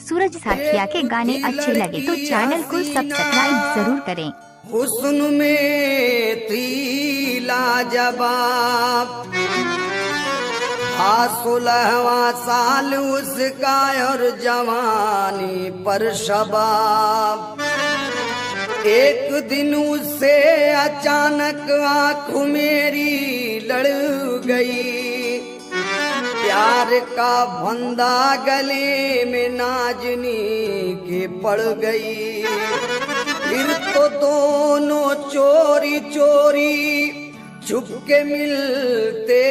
सूरज साथिया के गाने अच्छे लगे तो चैनल को सब्सक्राइब जरूर करें। हुस्न में थी लाजवाब, 16वां साल उसका और जवानी पर शबाब। एक दिन उससे अचानक आँख मेरी लड़ गई, प्यार का फंदा गले में नाजनी के पड़ गई। फिर तो दोनों चोरी चोरी छुप के मिलते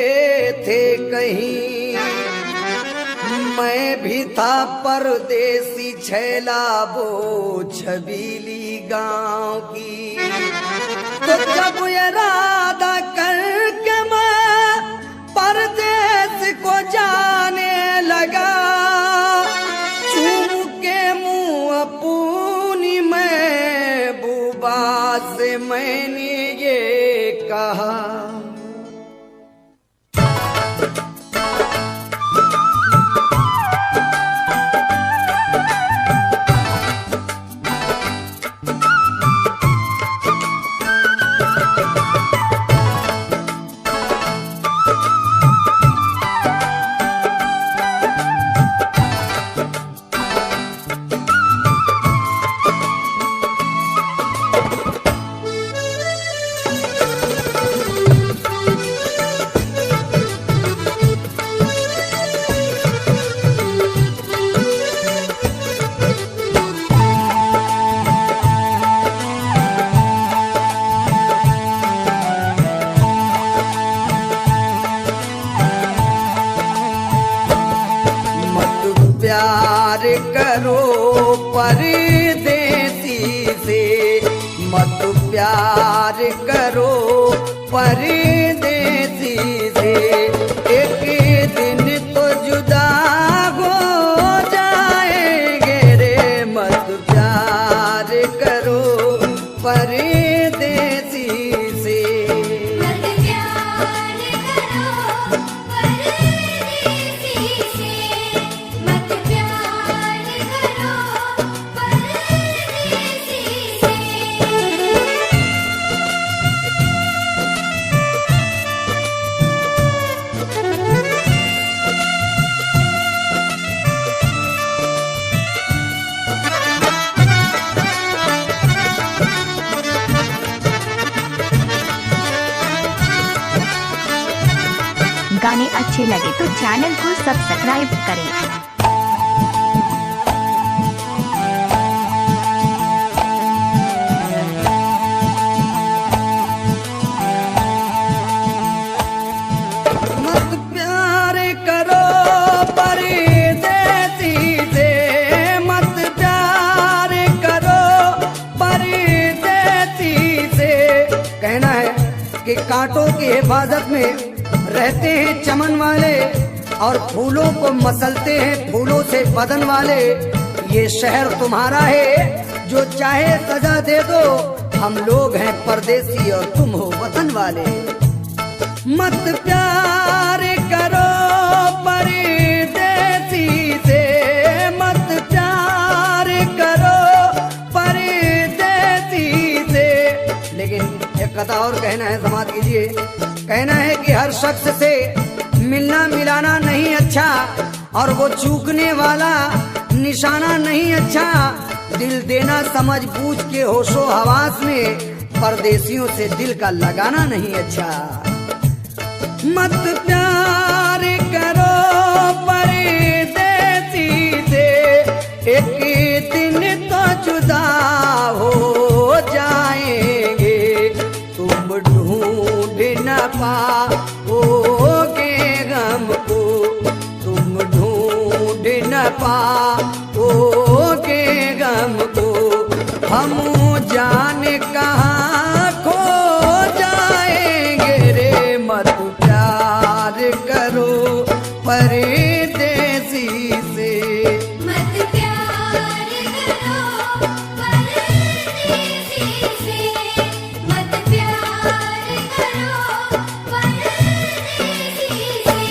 थे कहीं। मैं भी था परदेसी छैला वो छबीली गांव की। तो जब इरादा करके मैं परदेस को जाने लगा, चूम के मुँह अपनी महबूबा से मैंने ये कहा। प्यार करो परदेसी से, मत प्यार करो परदेसी से। एक दिन तो जुदा हो जाएंगे रे, मत प्यार करो परदेसी से। गाने अच्छे लगे तो चैनल को सब्सक्राइब करें। मत प्यार करो परदेसी से, मत प्यार करो परदेसी से। कहना है कि कांटों की हिफाजत में रहते हैं चमन वाले, और फूलों को मसलते हैं फूलों से बदन वाले। ये शहर तुम्हारा है, जो चाहे सजा दे दो। हम लोग हैं परदेसी और तुम हो वतन वाले। मत प्यार करो परदेसी से, मत प्यार करो परदेसी से। लेकिन एक कथा और कहना है, समाज कीजिए। कहना है कि हर शख्स से मिलना मिलाना नहीं अच्छा, और वो चूकने वाला निशाना नहीं अच्छा। दिल देना समझ बूझ के होशो हवास में, परदेसियों से दिल का लगाना नहीं अच्छा। मत प्यार करो परदेसी से, एक दिन तो जुदा हो जाएंगे। तुम ढूंढ न पाओगे गम को, तुम ढूंढ न पाओगे गम को। हम जाने कहाँ खो जाएंगे रे, मत प्यार करो परदेसी से। मत प्यार करो परदेसी से, मत प्यार करो परदेसी से।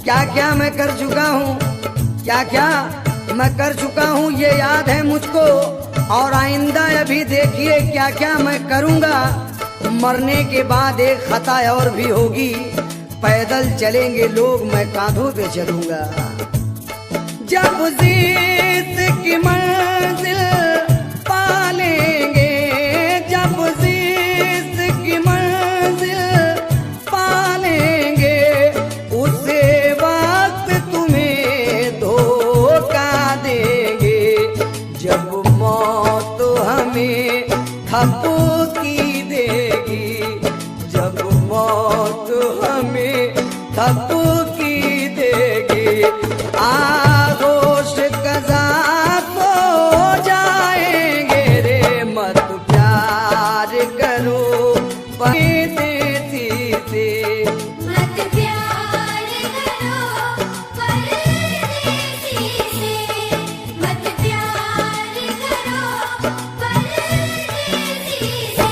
क्या क्या मैं कर चुका हूँ, क्या क्या मैं कर चुका हूँ ये याद है मुझको। और आइंदा अभी देखिए क्या क्या मैं करूँगा। मरने के बाद एक खता और भी होगी, पैदल चलेंगे लोग मैं कांधों पे चलूंगा। जब जीत की मंजिल पालेंगे, जब जीत की मंजिल पालेंगे, उसे वक्त तुम्हें धोखा देंगे। जब मौत हमें थपकी देगी, जब मौत हमें थपकी देगी, आगोश कज़ा तो जाएंगे रे। मत प्यार करो परदेसी से, मत प्यार करो परदेसी से, मत प्यार करो परदेसी से।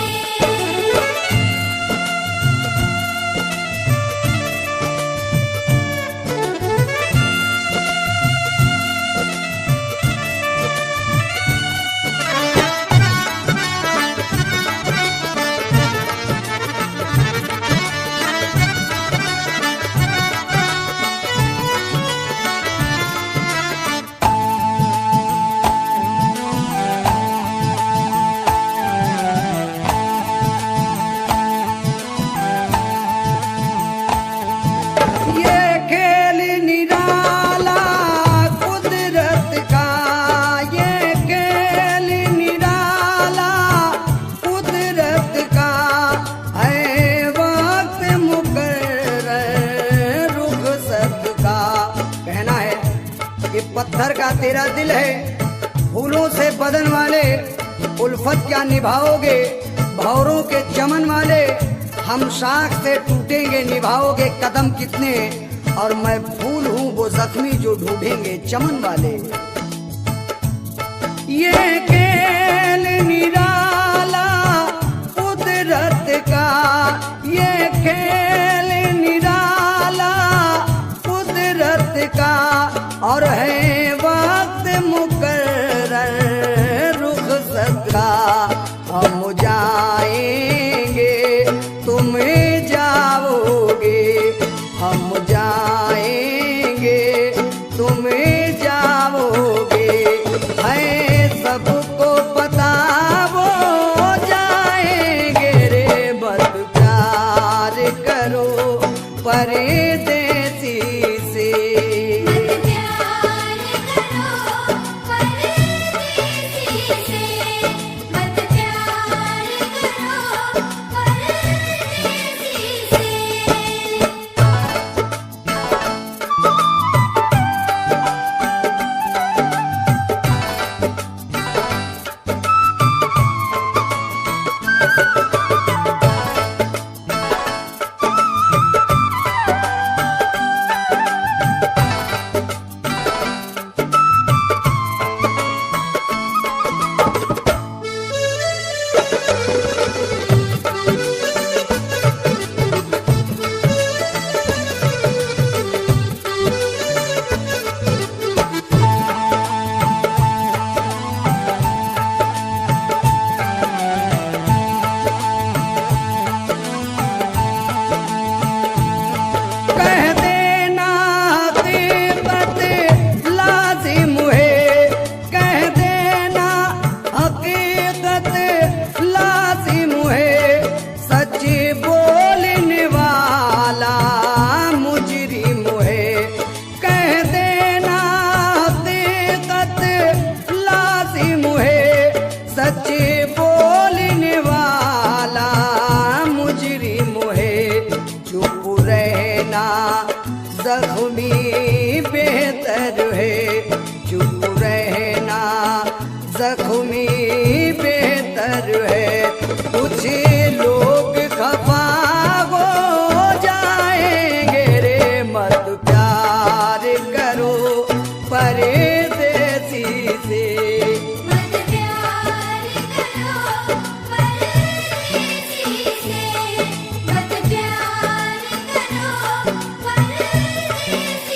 ये खेल निराला कुदरत का, ये खेल निराला कुदरत का है। वक्त मुकर्रर रुखसत का। कहना है कि पत्थर का तेरा दिल है, फूलों से बदन वाले उल्फत क्या निभाओगे। भौरों के चमन वाले हम शाख से टूटेंगे, निभाओगे कदम कितने। और मैं फूल हूँ वो जख्मी जो ढूंढेंगे चमन वाले। ये खेल निराला कुदरत का, ये खेल निराला कुदरत का। और है वक्त मुकर्रर रुखसत का। हम जाएंगे तुम जाओगे, हम जाएंगे तुम जाओगे। है सबको पता वो जाएंगे रे। मत प्यार करो परदेसी से, मत प्यार करो परदेसी से, मत प्यार करो परदेसी से। जख्मी बेहतर है, चुप रहना जख्मी बेहतर है। कुछ लोग खफा हो जाएंगे रे, मत प्यार करो परदेसी से। मत प्यार करो परदेसी से, मत प्यार करो परदेसी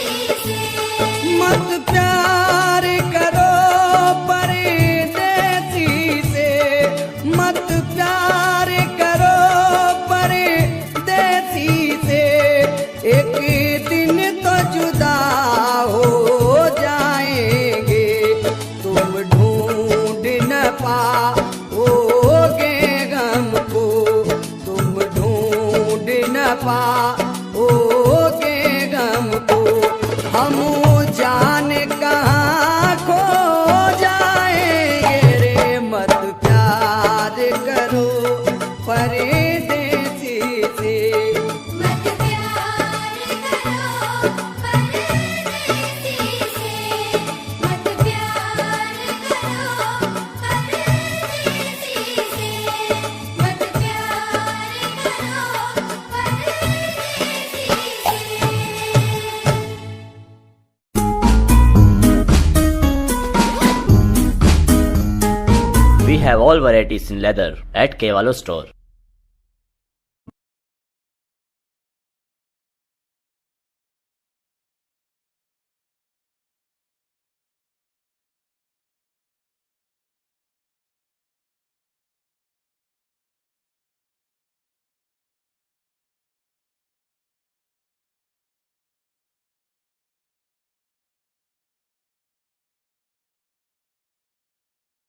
have all varieties in leather at Kevalo store.